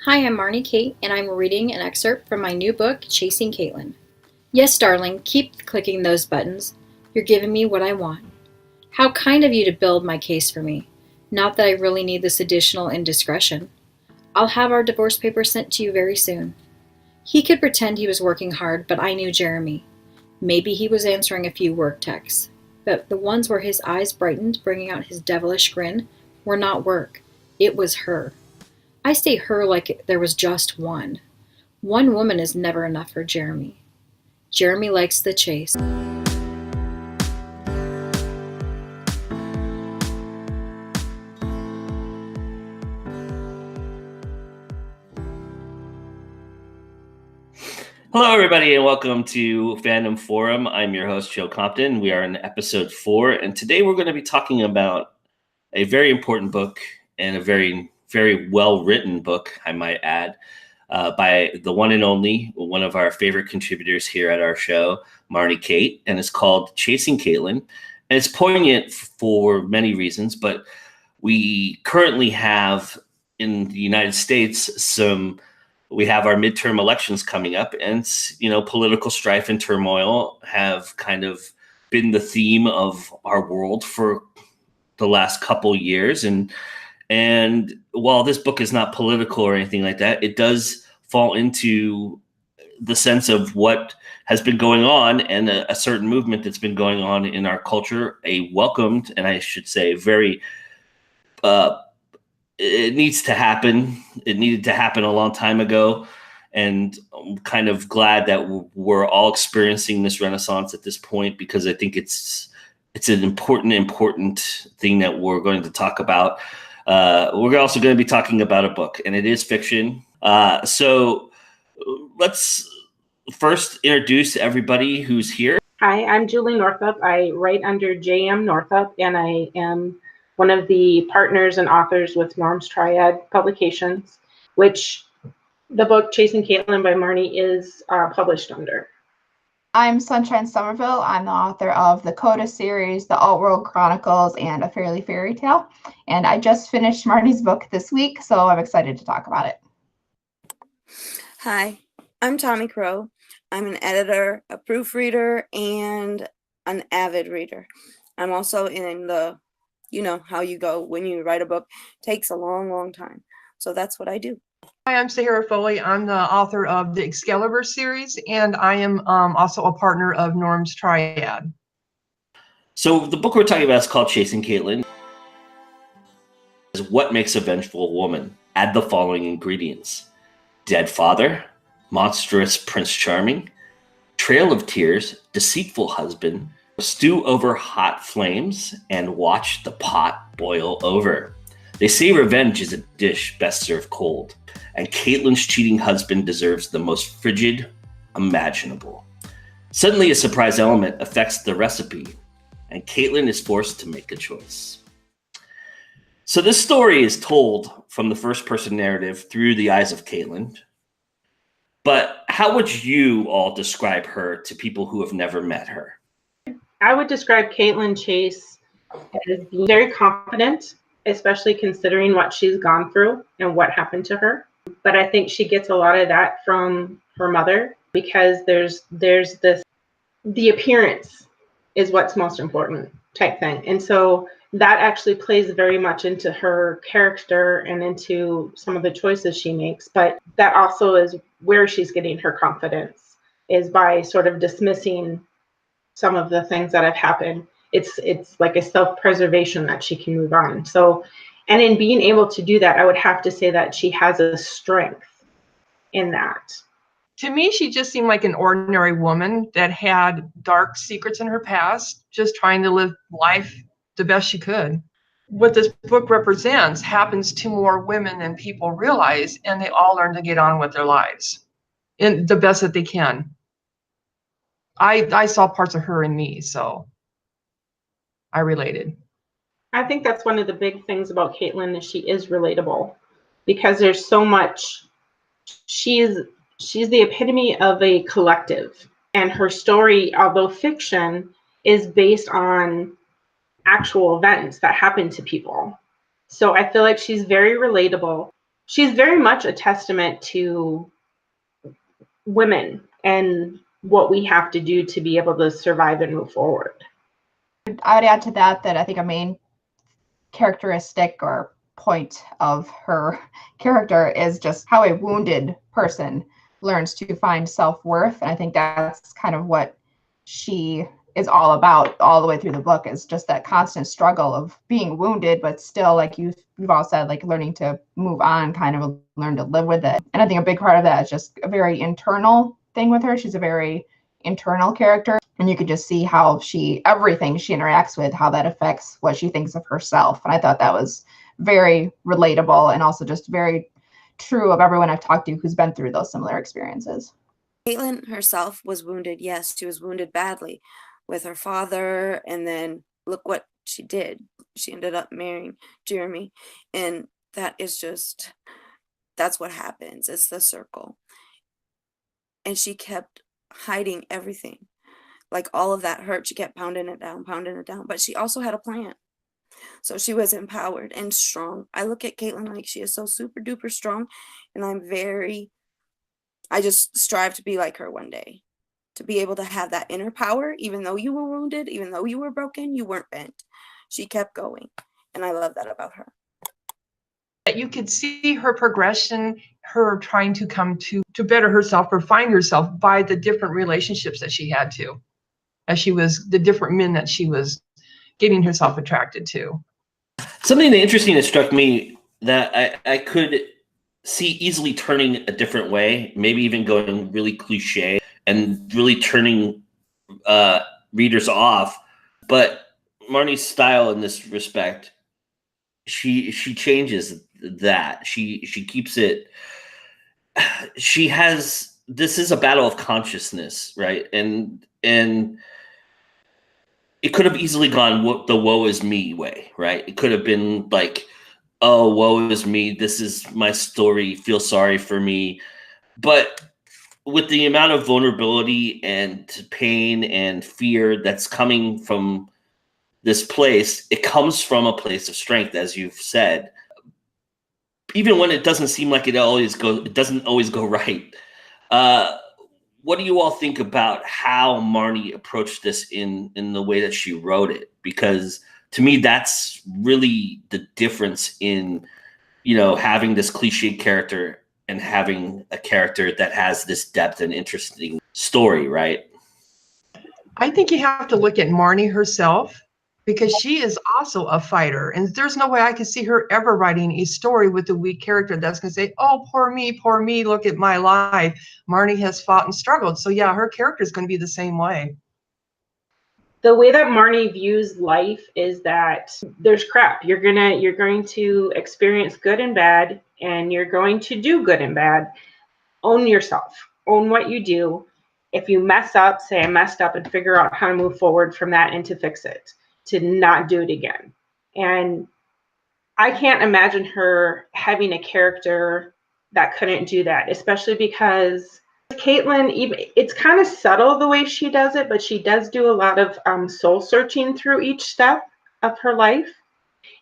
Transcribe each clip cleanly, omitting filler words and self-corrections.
Hi, I'm Marnie Cate, and I'm reading an excerpt from my new book, Chasing Caitlyn. Yes, darling, keep clicking those buttons. You're giving me what I want. How kind of you to build my case for me. Not that I really need this additional indiscretion. I'll have our divorce papers sent to you very soon. He could pretend he was working hard, but I knew Jeremy. Maybe he was answering a few work texts, but the ones where his eyes brightened, bringing out his devilish grin, were not work. It was her. I say her like there was just one. One woman is never enough for Jeremy. Jeremy likes the chase. Hello, everybody, and welcome to Fandom Forum. I'm your host, Joe Compton. We are in episode 4, and today we're going to be talking about a very important book and a very, very well-written book, I might add, by the one and only, one of our favorite contributors here at our show, Marnie Cate, and it's called Chasing Caitlyn. And it's poignant for many reasons, but we currently have in the United States we have our midterm elections coming up, and political strife and turmoil have kind of been the theme of our world for the last couple years. And while this book is not political or anything like that, it does fall into the sense of what has been going on and a certain movement that's been going on in our culture, a welcomed, and I should say very it needs to happen. It needed to happen a long time ago. And I'm kind of glad that we're all experiencing this renaissance at this point, because I think it's an important thing that we're going to talk about. We're also going to be talking about a book, and it is fiction. So let's first introduce everybody who's here. Hi, I'm Julie Northup. I write under JM Northup, and I am one of the partners and authors with Norm's Triad Publications, which the book Chasing Caitlyn by Marnie is published under. I'm Sunshine Somerville. I'm the author of the Coda series, the Alt-World Chronicles, and A Fairly Fairy Tale. And I just finished Marnie's book this week, so I'm excited to talk about it. Hi, I'm Tommy Crow. I'm an editor, a proofreader, and an avid reader. I'm also in the how you go when you write a book. It takes a long time. So that's what I do. Hi, I'm SAHARA FOLEY. I'm the author of the Excalibur series, and I am also a partner of Norm's Triad. So the book we're talking about is called Chasing Caitlyn. What makes a vengeful woman? Add the following ingredients: dead father, monstrous Prince Charming, trail of tears, deceitful husband, stew over hot flames, and watch the pot boil over. They say revenge is a dish best served cold, and Caitlyn's cheating husband deserves the most frigid imaginable. Suddenly, a surprise element affects the recipe, and Caitlyn is forced to make a choice. So this story is told from the first-person narrative through the eyes of Caitlyn. But how would you all describe her to people who have never met her? I would describe Caitlyn Chase as being very confident, especially considering what she's gone through and what happened to her. But I think she gets a lot of that from her mother, because there's this, the appearance is what's most important type thing. And so that actually plays very much into her character and into some of the choices she makes. But that also is where she's getting her confidence, is by sort of dismissing some of the things that have happened. It's like a self-preservation that she can move on. So, and in being able to do that, I would have to say that she has a strength in that. To me, she just seemed like an ordinary woman that had dark secrets in her past, just trying to live life the best she could. What this book represents happens to more women than people realize, and they all learn to get on with their lives in the best that they can. I saw parts of her in me, so I related. I think that's one of the big things about Caitlyn, is she is relatable, because there's so much. She's the epitome of a collective, and her story, although fiction, is based on actual events that happen to people. So I feel like she's very relatable. she's very much a testament to women and what we have to do to be able to survive and move forward. I would add to that I think a main characteristic or point of her character is just how a wounded person learns to find self-worth. And I think that's kind of what she is all about all the way through the book, is just that constant struggle of being wounded, but still, like you've all said, like learning to move on, kind of learn to live with it. And I think a big part of that is just a very internal thing with her. She's a very internal character, and you could just see how everything she interacts with, how that affects what she thinks of herself. And I thought that was very relatable and also just very true of everyone I've talked to who's been through those similar experiences. Caitlyn herself was wounded. Yes, she was wounded badly with her father, and then look what she did. She ended up marrying Jeremy, and that's what happens. It's the circle. And she kept hiding everything. Like all of that hurt, she kept pounding it down, but she also had a plan. So she was empowered and strong. I look at Caitlyn like she is so super duper strong, and I just strive to be like her one day, to be able to have that inner power. Even though you were wounded, even though you were broken, you weren't bent. She kept going, and I love that about her. You could see her progression, her trying to come to better herself or find herself by the different relationships that she had to, as she was the different men that she was getting herself attracted to. Something interesting that struck me that I could see easily turning a different way, maybe even going really cliche and really turning readers off. But Marnie's style in this respect, she changes that. She keeps it. She has, this is a battle of consciousness, right? And it could have easily gone the woe is me way, right? It could have been like, oh, woe is me, this is my story, feel sorry for me. But with the amount of vulnerability and pain and fear that's coming from this place, it comes from a place of strength, as you've said. Even when it doesn't seem like it doesn't always go right. What do you all think about how Marnie approached this in the way that she wrote it? Because to me, that's really the difference in, having this cliche character and having a character that has this depth and interesting story, right? I think you have to look at Marnie herself, because she is also a fighter. And there's no way I could see her ever writing a story with a weak character that's going to say, oh, poor me, look at my life. Marnie has fought and struggled. So yeah, her character is going to be the same way. The way that Marnie views life is that there's crap. You're going to experience good and bad, and you're going to do good and bad. Own yourself. Own what you do. If you mess up, say I messed up, and figure out how to move forward from that and to fix it, to not do it again. And I can't imagine her having a character that couldn't do that, especially because Caitlyn, even it's kind of subtle the way she does it, but she does do a lot of soul searching through each step of her life.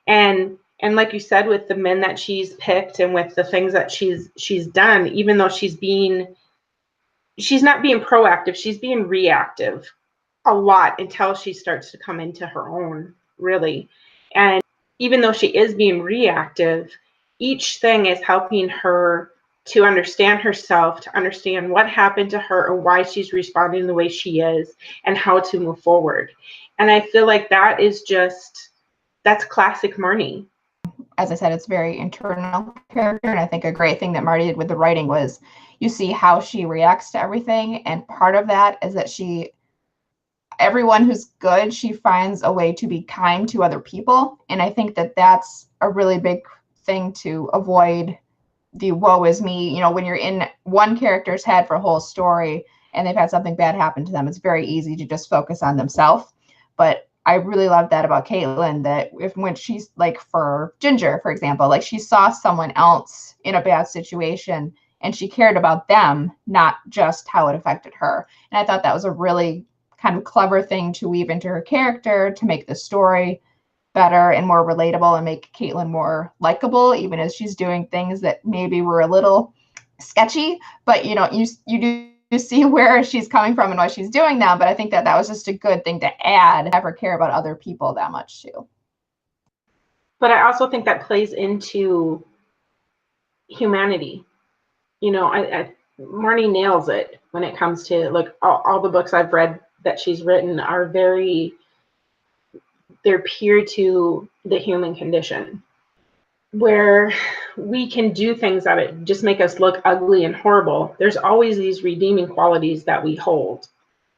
And like you said, with the men that she's picked and with the things that she's done, even though she's not being proactive, she's being reactive a lot until she starts to come into her own, really. And even though she is being reactive, each thing is helping her to understand herself, to understand what happened to her and why she's responding the way she is and how to move forward. And I feel like that's classic Marnie. As I said, it's very internal character. And I think a great thing that Marnie did with the writing was you see how she reacts to everything. And part of that is that everyone who's good, she finds a way to be kind to other people. And I think that that's a really big thing to avoid the woe is me. When you're in one character's head for a whole story and they've had something bad happen to them, it's very easy to just focus on themselves. But I really love that about Caitlyn, that when she's like, for Ginger, for example, like she saw someone else in a bad situation and she cared about them, not just how it affected her. And I thought that was a really kind of clever thing to weave into her character to make the story better and more relatable and make Caitlyn more likable, even as she's doing things that maybe were a little sketchy. But you know, you do see where she's coming from and why she's doing them. But I think that that was just a good thing to add. Never care about other people that much too. But I also think that plays into humanity. You know, Marnie nails it when it comes to, like, all the books I've read that she's written are they're peer to the human condition, where we can do things that it just make us look ugly and horrible. There's always these redeeming qualities that we hold.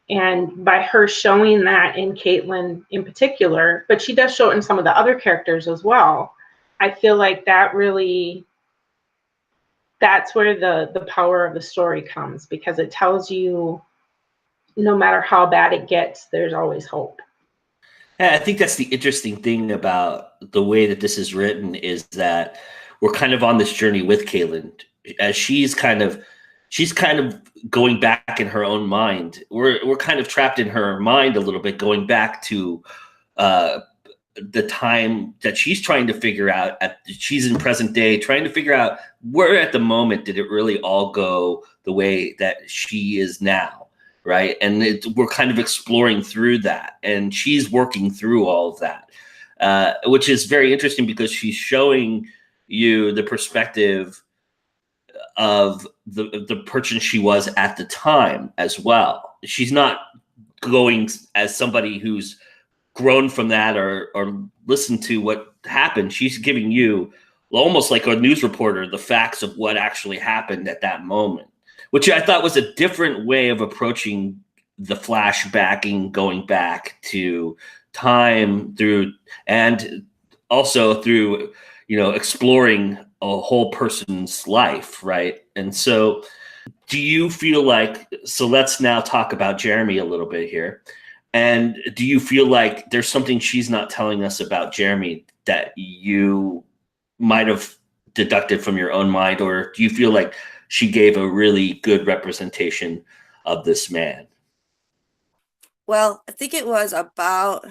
And by her showing that in Caitlyn in particular, but she does show it in some of the other characters as well, I feel like that's where the power of the story comes, because it tells you no matter how bad it gets, there's always hope. Yeah, I think that's the interesting thing about the way that this is written, is that we're kind of on this journey with Caitlyn as she's kind of going back in her own mind. We're kind of trapped in her mind a little bit, going back to the time that she's trying to figure out. She's in present day, trying to figure out where at the moment did it really all go the way that she is now. Right. And we're kind of exploring through that, and she's working through all of that, which is very interesting because she's showing you the perspective of the person she was at the time as well. She's not going as somebody who's grown from that or listened to what happened. She's giving you, almost like a news reporter, the facts of what actually happened at that moment, which I thought was a different way of approaching the flashbacking, going back to time through, and also through, exploring a whole person's life, right? And so do you feel like, so let's now talk about Jeremy a little bit here. And do you feel like there's something she's not telling us about Jeremy that you might have deducted from your own mind, or do you feel like she gave a really good representation of this man? Well, I think it was about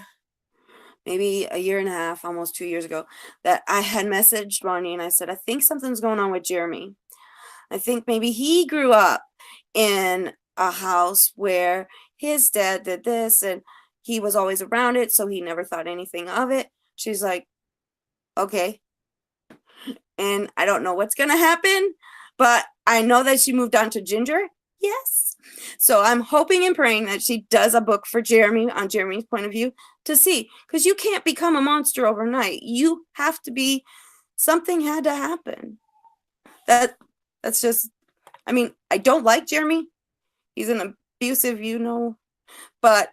maybe a year and a half, almost 2 years ago, that I had messaged Marnie and I said, I think something's going on with Jeremy. I think maybe he grew up in a house where his dad did this and he was always around it, so he never thought anything of it. She's like, okay. And I don't know what's going to happen, but I know that she moved on to Ginger. Yes. So I'm hoping and praying that she does a book for Jeremy, on Jeremy's point of view, to see, because you can't become a monster overnight. You have to be, something had to happen. That's just, I mean, I don't like Jeremy. He's an abusive, but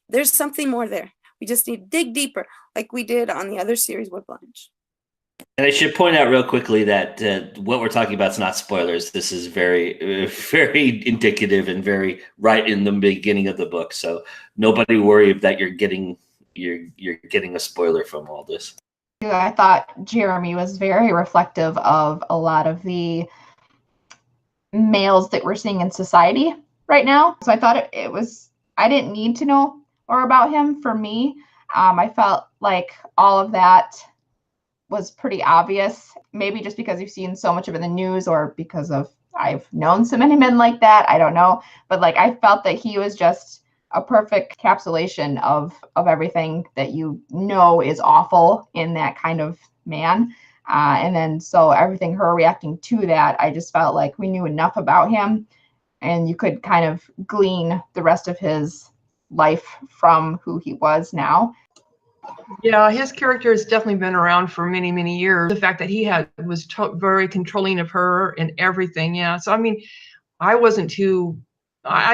there's something more there. We just need to dig deeper, like we did on the other series with Blanche. And I should point out real quickly that what we're talking about is not spoilers. This is very, very indicative and very right in the beginning of the book. So nobody worry that you're getting a spoiler from all this. I thought Jeremy was very reflective of a lot of the males that we're seeing in society right now. So I thought it was, I didn't need to know more about him. For me, I felt like all of that was pretty obvious, maybe just because you've seen so much of it in the news, or because of I've known so many men like that. I don't know. But like, I felt that he was just a perfect encapsulation of everything that is awful in that kind of man. And then so everything, her reacting to that, I just felt like we knew enough about him, and you could kind of glean the rest of his life from who he was now. Yeah, his character has definitely been around for many, many years. The fact that he was very controlling of her and everything. Yeah. So, I mean, I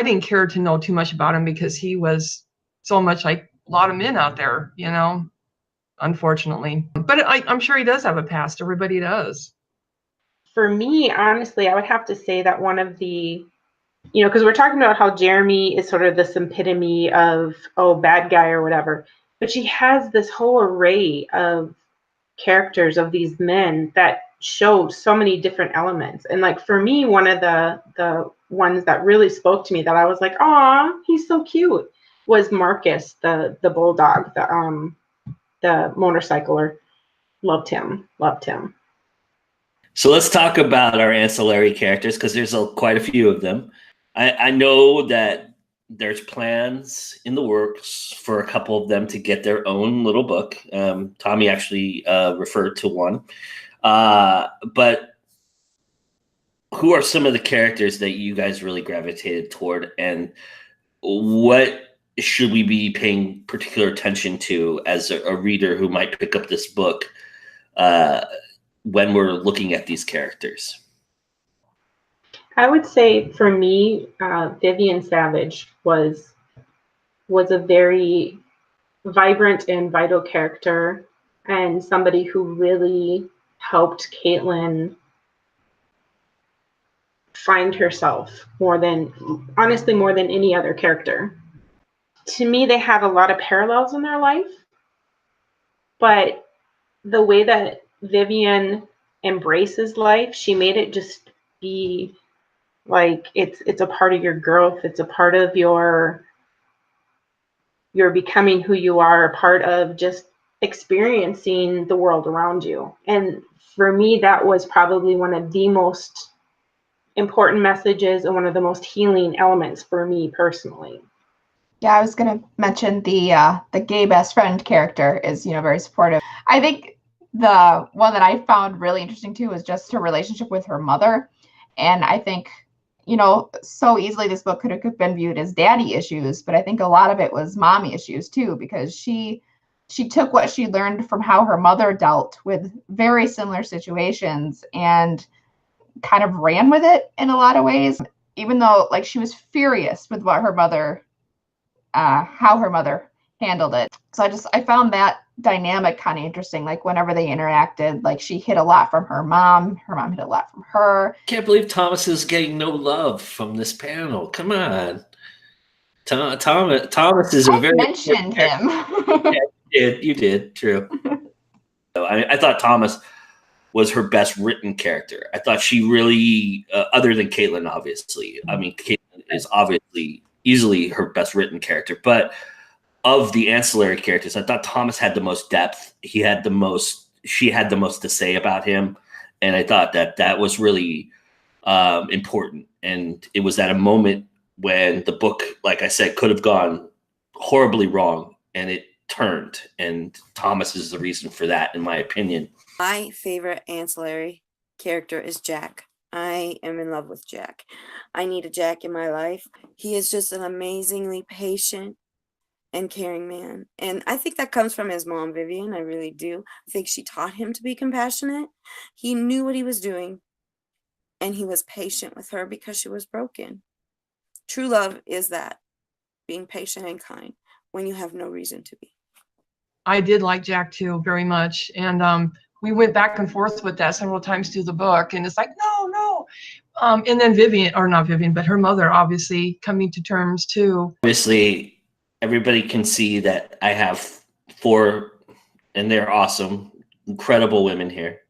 didn't care to know too much about him, because he was so much like a lot of men out there, unfortunately. But I'm sure he does have a past. Everybody does. For me, honestly, I would have to say that one of the, because we're talking about how Jeremy is sort of this epitome of, bad guy or whatever. But she has this whole array of characters of these men that show so many different elements. And like, for me, one of the ones that really spoke to me, that I was like, "Aw, he's so cute," was Marcus, the bulldog, the motorcycler. Loved him. So let's talk about our ancillary characters, because there's quite a few of them. I know that there's plans in the works for a couple of them to get their own little book. Tommy actually referred to one. But who are some of the characters that you guys really gravitated toward, and what should we be paying particular attention to as a reader who might pick up this book when we're looking at these characters? I would say for me, Vivian Savage was a very vibrant and vital character, and somebody who really helped Caitlyn find herself more than any other character. To me, they have a lot of parallels in their life, but the way that Vivian embraces life, she made it just be like it's a part of your growth. It's a part of your becoming who you are, a part of just experiencing the world around you. And for me, that was probably one of the most important messages and one of the most healing elements for me personally. Yeah, I was going to mention the gay best friend character is, very supportive. I think the one that I found really interesting too was just her relationship with her mother. And I think, so easily this book could have been viewed as daddy issues, but I think a lot of it was mommy issues too, because she took what she learned from how her mother dealt with very similar situations and kind of ran with it in a lot of ways, even though like she was furious with what her mother, how her mother handled it. So I found that dynamic kind of interesting. Like whenever they interacted, like she hid a lot from her mom hid a lot from her. Can't believe Thomas is getting no love from this panel. Come on. Thomas is a very mentioned him. Yeah, you did. True. I thought Thomas was her best written character. I thought she really, other than Caitlyn, obviously. I mean, Caitlyn is obviously easily her best written character, but of the ancillary characters, I thought Thomas had the most depth. She had the most to say about him. And I thought that was really important. And it was at a moment when the book, like I said, could have gone horribly wrong, and it turned. And Thomas is the reason for that, in my opinion. My favorite ancillary character is Jack. I am in love with Jack. I need a Jack in my life. He is just an amazingly patient and caring man. And I think that comes from his mom, Vivian. I really do. I think she taught him to be compassionate. He knew what he was doing, and he was patient with her because she was broken. True love is that, being patient and kind when you have no reason to be. I did like Jack too, very much. And we went back and forth with that several times through the book. And it's like, no. And then not Vivian, but her mother, obviously coming to terms too. Obviously, everybody can see that I have 4, and they're awesome, incredible women here.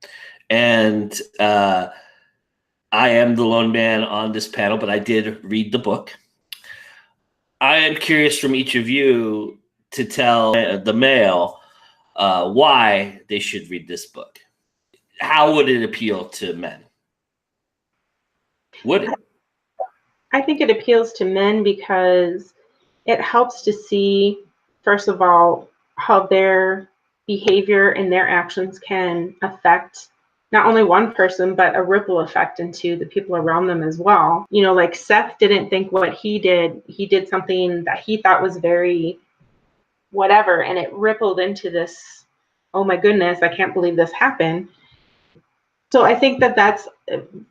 And I am the lone man on this panel, but I did read the book. I am curious from each of you to tell the male why they should read this book. How would it appeal to men? Would it? I think it appeals to men because it helps to see, first of all, how their behavior and their actions can affect not only one person, but a ripple effect into the people around them as well. Like Seth didn't think what he did something that he thought was very whatever, and it rippled into this, oh my goodness, I can't believe this happened. So I think that that's,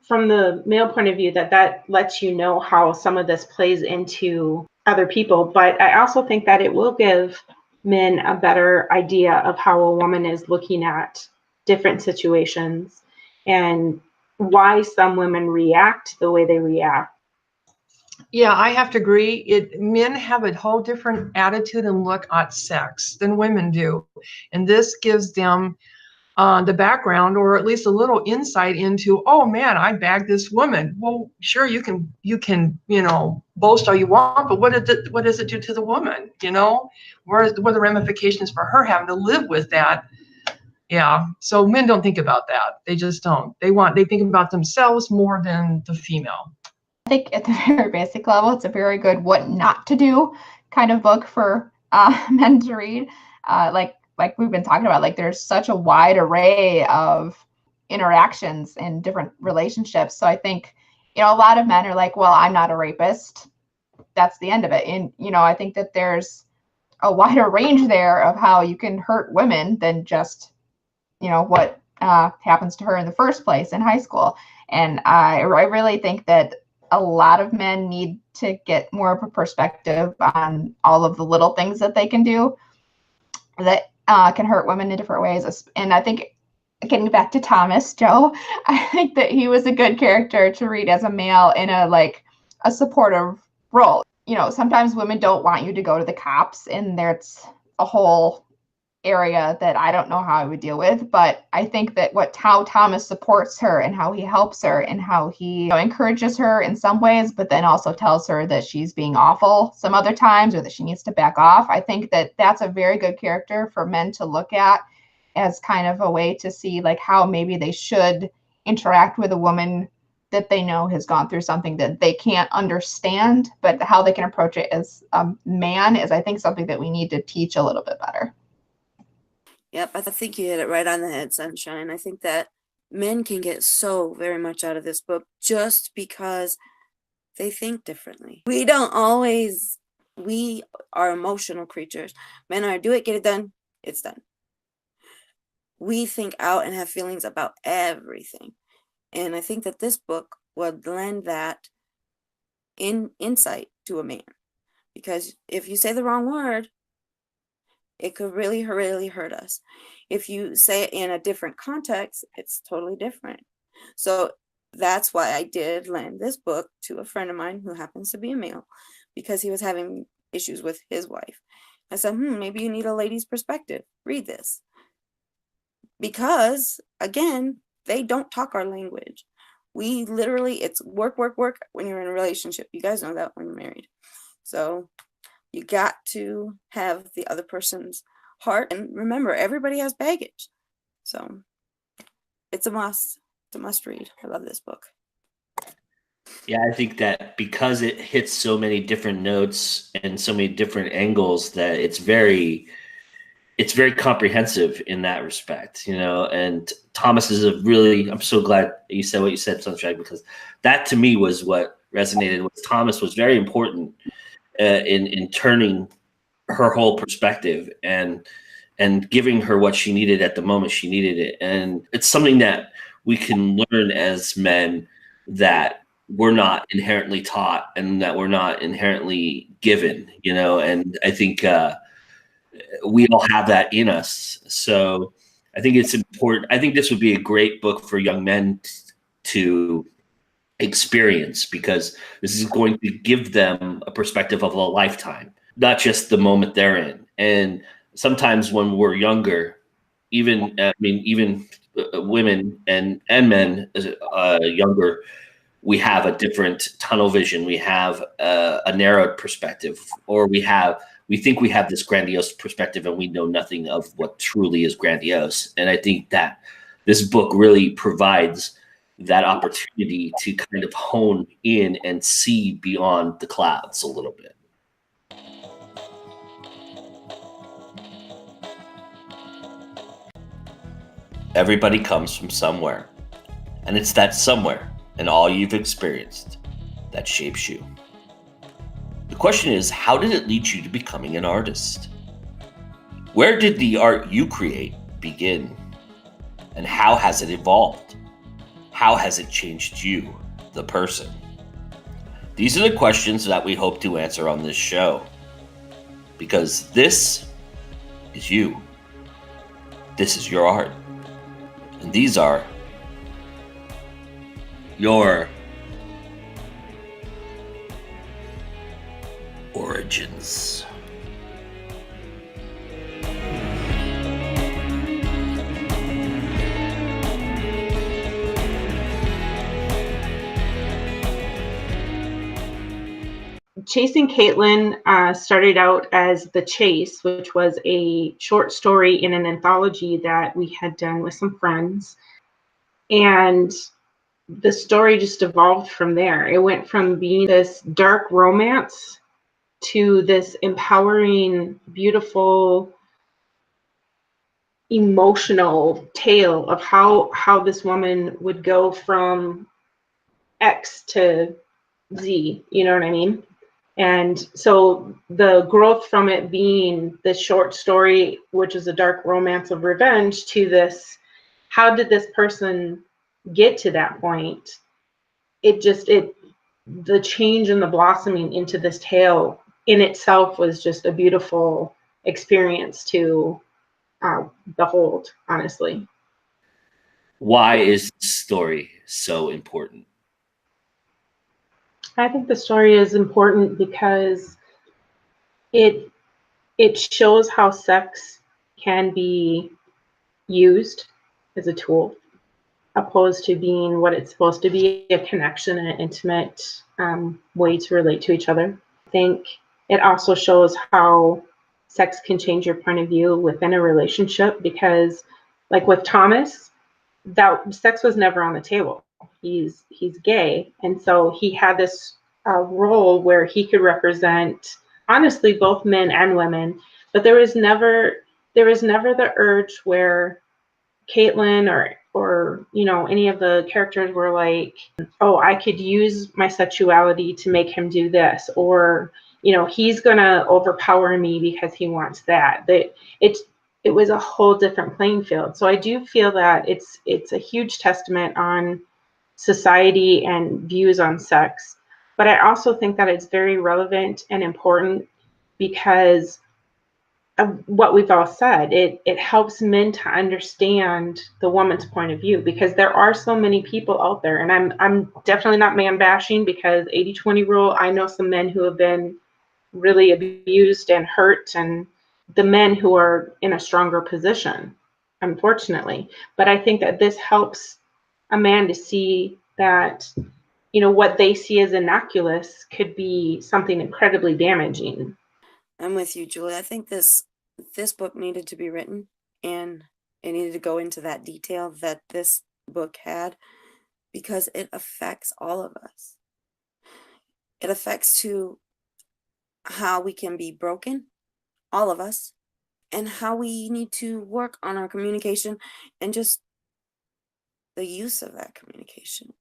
from the male point of view, that lets you know how some of this plays into other people. But I also think that it will give men a better idea of how a woman is looking at different situations and why some women react the way they react. Yeah, I have to agree. Men have a whole different attitude and look at sex than women do. And this gives them the background, or at least a little insight into, oh man, I bagged this woman. Well, sure, you can, boast all you want, but what does it do to the woman? What are the ramifications for her having to live with that? Yeah. So men don't think about that. They just don't. They think about themselves more than the female. I think at the very basic level, it's a very good what not to do kind of book for men to read. Like we've been talking about, like there's such a wide array of interactions in different relationships. So I think, a lot of men are like, well, I'm not a rapist. That's the end of it. And, I think that there's a wider range there of how you can hurt women than just, what happens to her in the first place in high school. And I really think that a lot of men need to get more of a perspective on all of the little things that they can do that can hurt women in different ways. And I think, getting back to Thomas, Joe, I think that he was a good character to read as a male in a supportive role. Sometimes women don't want you to go to the cops, and there's a whole area that I don't know how I would deal with. But I think that how Thomas supports her and how he helps her and how he encourages her in some ways, but then also tells her that she's being awful some other times, or that she needs to back off. I think that that's a very good character for men to look at as kind of a way to see how maybe they should interact with a woman that they know has gone through something that they can't understand, but how they can approach it as a man is, I think, something that we need to teach a little bit better. Yep, I think you hit it right on the head, Sunshine. I think that men can get so very much out of this book just because they think differently. We are emotional creatures. Men are, do it, get it done, it's done. We think out and have feelings about everything. And I think that this book would lend that insight to a man. Because if you say the wrong word, it could really, really hurt us. If you say it in a different context, it's totally different. So that's why I did lend this book to a friend of mine who happens to be a male, because he was having issues with his wife. I said, maybe you need a lady's perspective. Read this. Because, again, they don't talk our language. We literally, it's work, work, work when you're in a relationship. You guys know that when you're married. So you got to have the other person's heart. And remember, everybody has baggage. So it's a must. It's a must read. I love this book. Yeah, I think that because it hits so many different notes and so many different angles, that it's very comprehensive in that respect, and Thomas is I'm so glad you said what you said, Sunshine, because that to me was what resonated with Thomas. Was very important in turning her whole perspective and giving her what she needed at the moment she needed it. And it's something that we can learn as men, that we're not inherently taught and that we're not inherently given, and I think we all have that in us. So I think it's important. I think this would be a great book for young men to experience, because this is going to give them a perspective of a lifetime, not just the moment they're in. And sometimes when we're younger, even women and men younger, we have a different tunnel vision. We have a narrowed perspective, or we think we have this grandiose perspective, and we know nothing of what truly is grandiose. And I think that this book really provides that opportunity to kind of hone in and see beyond the clouds a little bit. Everybody comes from somewhere, and it's that somewhere and all you've experienced that shapes you. The question is, how did it lead you to becoming an artist? Where did the art you create begin? And how has it evolved? How has it changed you, the person? These are the questions that we hope to answer on this show. Because this is you. This is your art. And these are your origins. Chasing Caitlyn started out as The Chase, which was a short story in an anthology that we had done with some friends. And the story just evolved from there. It went from being this dark romance to this empowering, beautiful, emotional tale of how this woman would go from X to Z, you know what I mean? And so the growth from it being the short story, which is a dark romance of revenge, to this, how did this person get to that point? The change and the blossoming into this tale in itself was just a beautiful experience to behold, honestly. Why is this story so important? I think the story is important because it shows how sex can be used as a tool, opposed to being what it's supposed to be, a connection and an intimate way to relate to each other. I think it also shows how sex can change your point of view within a relationship, because like with Thomas, that sex was never on the table. He's gay, and so he had this role where he could represent honestly both men and women, but there was never the urge where Caitlyn or you know, any of the characters were like, oh, I could use my sexuality to make him do this, or you know, he's gonna overpower me because he wants that. It was a whole different playing field. So I do feel that it's a huge testament on society and views on sex. But I also think that it's very relevant and important because of what we've all said. It helps men to understand the woman's point of view, because there are so many people out there, and I'm definitely not man bashing, because 80-20 rule, I know some men who have been really abused and hurt, and the men who are in a stronger position, unfortunately. But I think that this helps a man to see that, you know, what they see as innocuous could be something incredibly damaging. I'm with you, Julie. I think this book needed to be written, and it needed to go into that detail that this book had, because it affects all of us. It affects to how we can be broken, all of us, and how we need to work on our communication and just the use of that communication,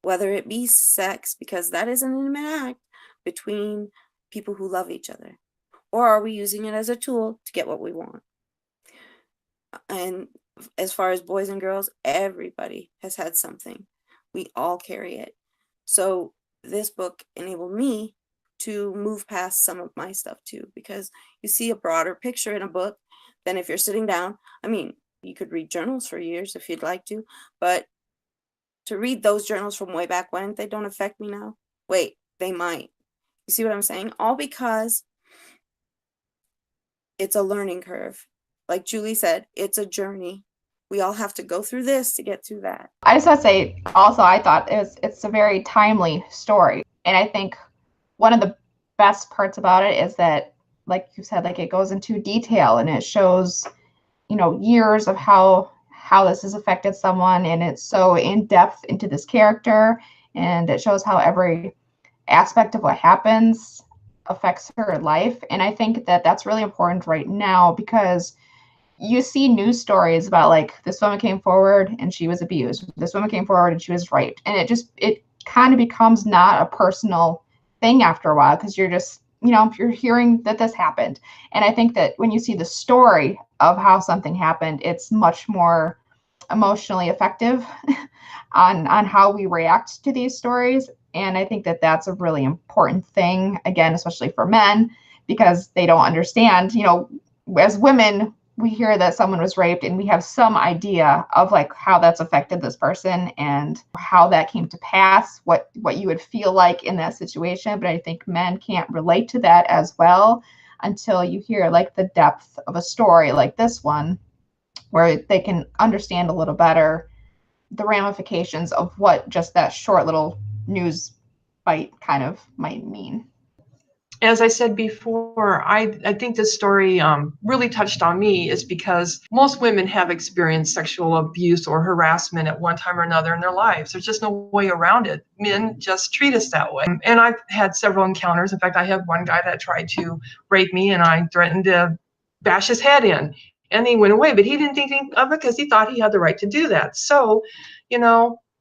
whether it be sex, because that is an intimate act between people who love each other, or are we using it as a tool to get what we want? And as far as boys and girls, everybody has had something. We all carry it. So this book enabled me to move past some of my stuff too, because you see a broader picture in a book than if you're sitting down. I mean, you could read journals for years if you'd like to, but to read those journals from way back when, they don't affect me now. Wait, they might. You see what I'm saying? All because it's a learning curve. Like Julie said, it's a journey. We all have to go through this to get through that. I just want to say also, I thought it's a very timely story. And I think one of the best parts about it is that, like you said, like it goes into detail and it shows, you know, years of how this has affected someone, and it's so in depth into this character, and it shows how every aspect of what happens affects her life. And I think that that's really important right now, because you see news stories about like this woman came forward and she was abused, this woman came forward and she was raped, and it kind of becomes not a personal thing after a while, because you're just, you know, you're hearing that this happened. And I think that when you see the story of how something happened, it's much more emotionally effective on how we react to these stories. And I think that that's a really important thing, again, especially for men, because they don't understand, you know, as women, we hear that someone was raped and we have some idea of like how that's affected this person and how that came to pass, what you would feel like in that situation. But I think men can't relate to that as well until you hear like the depth of a story like this one, where they can understand a little better the ramifications of what just that short little news bite kind of might mean. as I said before, I think this story really touched on me is because most women have experienced sexual abuse or harassment at one time or another in their lives. There's just no way around it. Men just treat us that way. And I've had several encounters. In fact, I have one guy that tried to rape me, and I threatened to bash his head in. And he went away, but he didn't think of it because he thought he had the right to do that. So,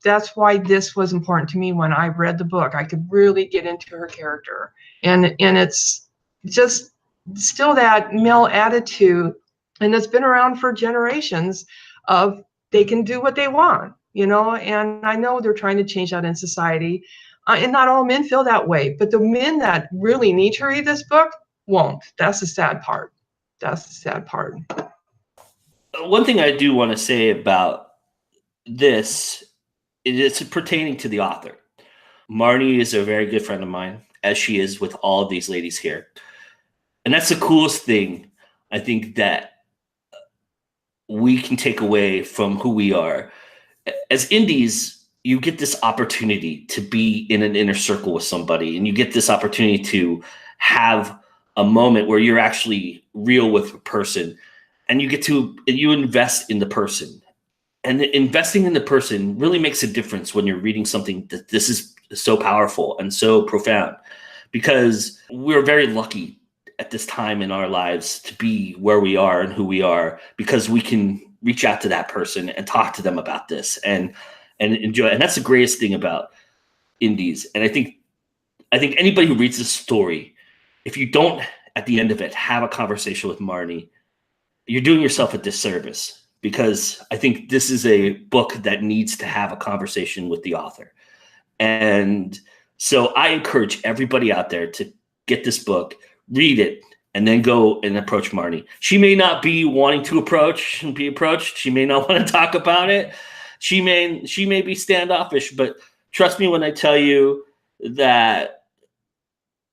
that's why this was important to me when I read the book. I could really get into her character. And it's just still that male attitude, and it's been around for generations of they can do what they want, and I know they're trying to change that in society. And not all men feel that way, but the men that really need to read this book won't. That's the sad part. One thing I do want to say about this is it's pertaining to the author. Marnie is a very good friend of mine, as she is with all of these ladies here. And that's the coolest thing, I think, that we can take away from who we are. As indies, you get this opportunity to be in an inner circle with somebody, and you get this opportunity to have a moment where you're actually real with a person, and you invest in the person. And investing in the person really makes a difference when you're reading something that this is so powerful and so profound, because we're very lucky at this time in our lives to be where we are and who we are, because we can reach out to that person and talk to them about this and enjoy. And that's the greatest thing about indies. And I think anybody who reads this story, if you don't at the end of it have a conversation with Marnie, you're doing yourself a disservice, because I think this is a book that needs to have a conversation with the author. And so I encourage everybody out there to get this book, read it, and then go and approach Marnie. She may not be wanting to be approached. She may not want to talk about it. She may be standoffish, but trust me when I tell you that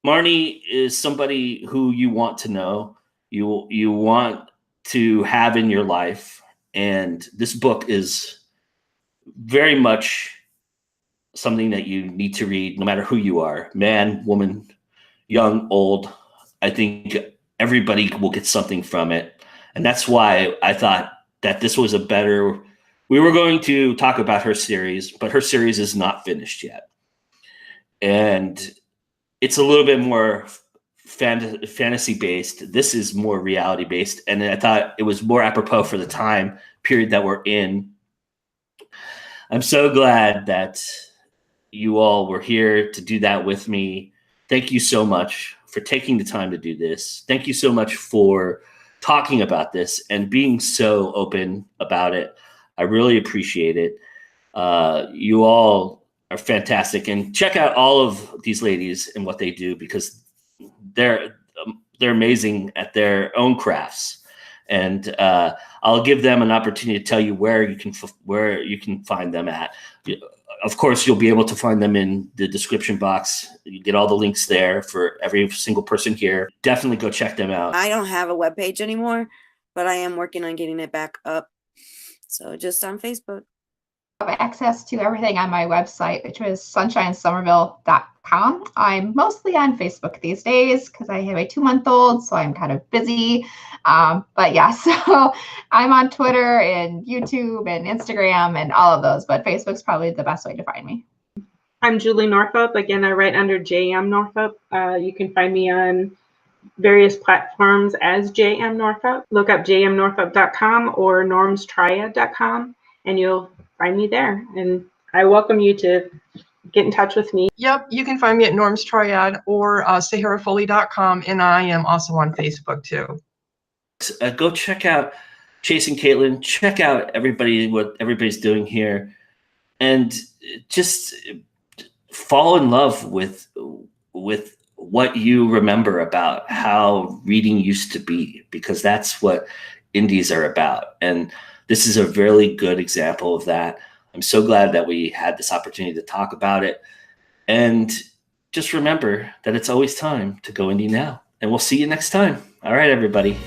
Marnie is somebody who you want to know, you want to have in your life. And this book is very much something that you need to read, no matter who you are, man, woman, young, old. I think everybody will get something from it. And that's why I thought that this was we were going to talk about her series, but her series is not finished yet. And it's a little bit more fantasy based. This is more reality based. And I thought it was more apropos for the time period that we're in. I'm so glad that you all were here to do that with me. Thank you so much for taking the time to do this. Thank you so much for talking about this and being so open about it. I really appreciate it. You all are fantastic, and check out all of these ladies and what they do, because they're amazing at their own crafts. And I'll give them an opportunity to tell you where you can find them at. Of course, you'll be able to find them in the description box. You get all the links there for every single person here. Definitely go check them out. I don't have a webpage anymore, but I am working on getting it back up. So just on Facebook. I have access to everything on my website, which was sunshinesomerville.com. I'm mostly on Facebook these days because I have a 2-month-old, so I'm kind of busy. But yeah, so I'm on Twitter and YouTube and Instagram and all of those, but Facebook's probably the best way to find me. I'm Julie Northup. Again, I write under JM Northup. You can find me on various platforms as JM Northup. Look up jmnorthup.com or normstriad.com, and you'll find me there. And I welcome you to get in touch with me. Yep, you can find me at Norm's Triad or SAHARAFOLEY.com, and I am also on Facebook too. Go check out Chasing Caitlyn. Check out what everybody's doing here, and just fall in love with what you remember about how reading used to be, because that's what indies are about. And this is a really good example of that. I'm so glad that we had this opportunity to talk about it. And just remember that it's always time to go indie now. And we'll see you next time. All right, everybody.